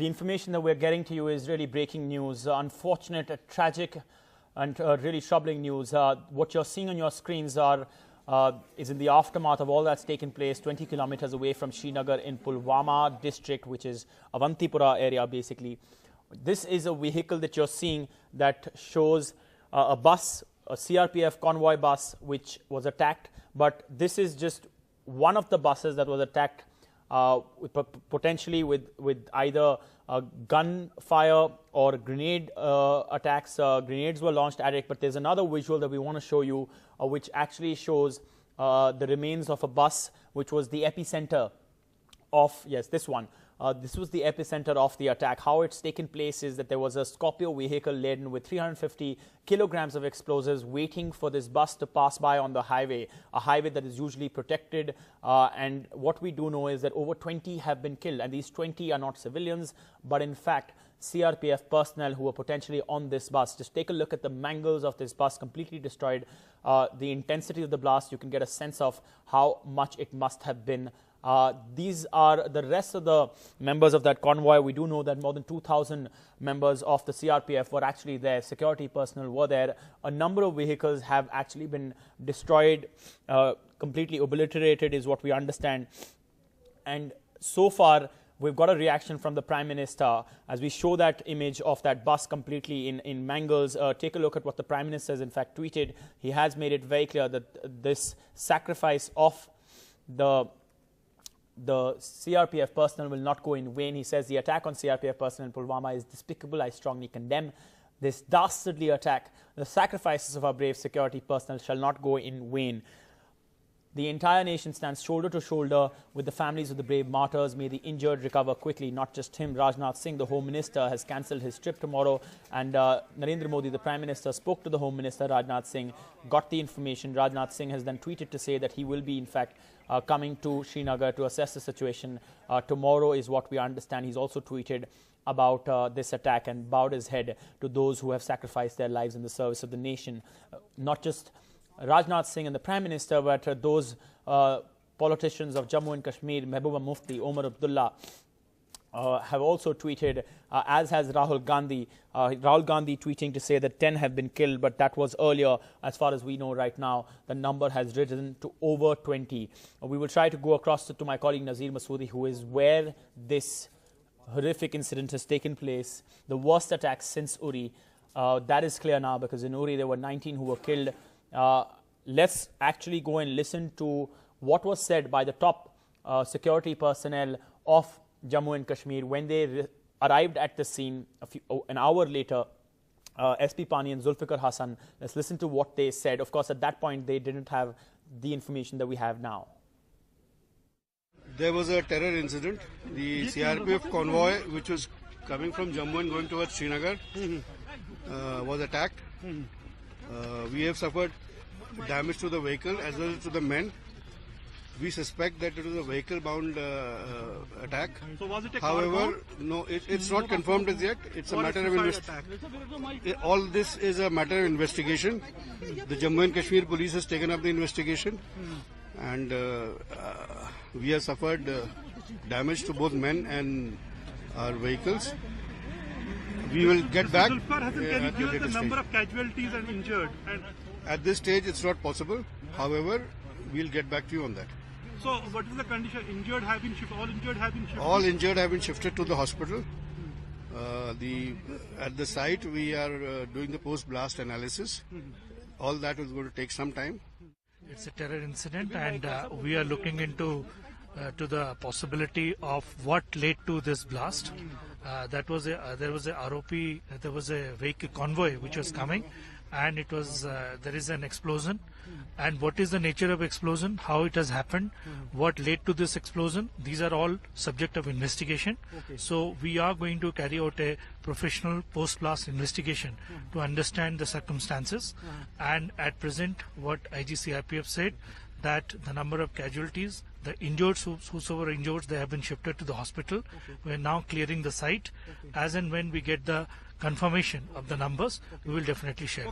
The information that we're getting to you is really breaking news. Unfortunate, tragic, and really troubling news. What you're seeing on your screens is in the aftermath of all that's taken place 20 kilometers away from Srinagar in Pulwama district, which is Avantipura area basically. This is a vehicle that you're seeing that shows a bus, a CRPF convoy bus, which was attacked. But this is just one of the buses that was attacked, potentially with either gunfire or grenade attacks. Grenades were launched at it, but there's another visual that we want to show you, which actually shows the remains of a bus, which was the epicenter of, yes, this one. This was the epicenter of the attack. How it's taken place is that there was a Scorpio vehicle laden with 350 kilograms of explosives waiting for this bus to pass by on the highway, a highway that is usually protected. And what we do know is that over 20 have been killed, and these 20 are not civilians, but in fact CRPF personnel who were potentially on this bus. Just take a look at the mangles of this bus, completely destroyed. The intensity of the blast, you can get a sense of how much it must have been. These are the rest of the members of that convoy. We do know that more than 2,000 members of the CRPF were actually there. Security personnel were there. A number of vehicles have actually been destroyed, completely obliterated is what we understand. And so far, we've got a reaction from the Prime Minister as we show that image of that bus completely in mangles. Take a look at what the Prime Minister has in fact tweeted. He has made it very clear that this sacrifice of the CRPF personnel will not go in vain. He says the attack on CRPF personnel in Pulwama is despicable. I strongly condemn this dastardly attack. The sacrifices of our brave security personnel shall not go in vain. The entire nation stands shoulder to shoulder with the families of the brave martyrs. May the injured recover quickly. Not just him, Rajnath Singh, the Home Minister, has cancelled his trip tomorrow. And Narendra Modi, the Prime Minister, spoke to the Home Minister, Rajnath Singh, got the information. Rajnath Singh has then tweeted to say that he will be, in fact, coming to Srinagar to assess the situation. Tomorrow is what we understand. He's also tweeted about this attack and bowed his head to those who have sacrificed their lives in the service of the nation. Not just Rajnath Singh and the Prime Minister, but those politicians of Jammu and Kashmir, Mehbooba Mufti, Omar Abdullah, have also tweeted, as has Rahul Gandhi. Rahul Gandhi tweeting to say that 10 have been killed, but that was earlier. As far as we know right now, the number has risen to over 20. We will try to go across to my colleague Nazir Masoodi, who is where this horrific incident has taken place, the worst attack since URI. That is clear now, because in URI there were 19 who were killed. Let's actually go and listen to what was said by the top security personnel of Jammu and Kashmir when they arrived at the scene an hour later. SP Pani and Zulfikar Hassan. Let's listen to what they said. Of course, at that point, they didn't have the information that we have now. There was a terror incident. The CRPF convoy, which was coming from Jammu and going towards Srinagar, was attacked. We have suffered damage to the vehicle as well as to the men. We suspect that it was a vehicle-bound attack. So was it a However, no, it's not confirmed as yet. It's a matter of investigation. All this is a matter of investigation. The Jammu and Kashmir police has taken up the investigation, and we have suffered damage to both men and our vehicles. We will get back. Can you give us the number of casualties and injured? At this stage, it's not possible. However, we'll get back to you on that. So, what is the condition? Injured have been shifted. All injured have been shifted. All injured have been shifted to the hospital. At the site, we are doing the post-blast analysis. All that is going to take some time. It's a terror incident, and we are looking into to the possibility of what led to this blast. There was a ROP, there was a vehicle convoy which was coming, and it was there is an explosion. And what is the nature of explosion, how it has happened, what led to this explosion, these are all subject of investigation. So we are going to carry out a professional post-blast investigation to understand the circumstances. And at present, what IGCRPF said, that the number of casualties, the injured, whosoever injured, they have been shifted to the hospital. We are now clearing the site. As and when we get the confirmation of the numbers, we will definitely share.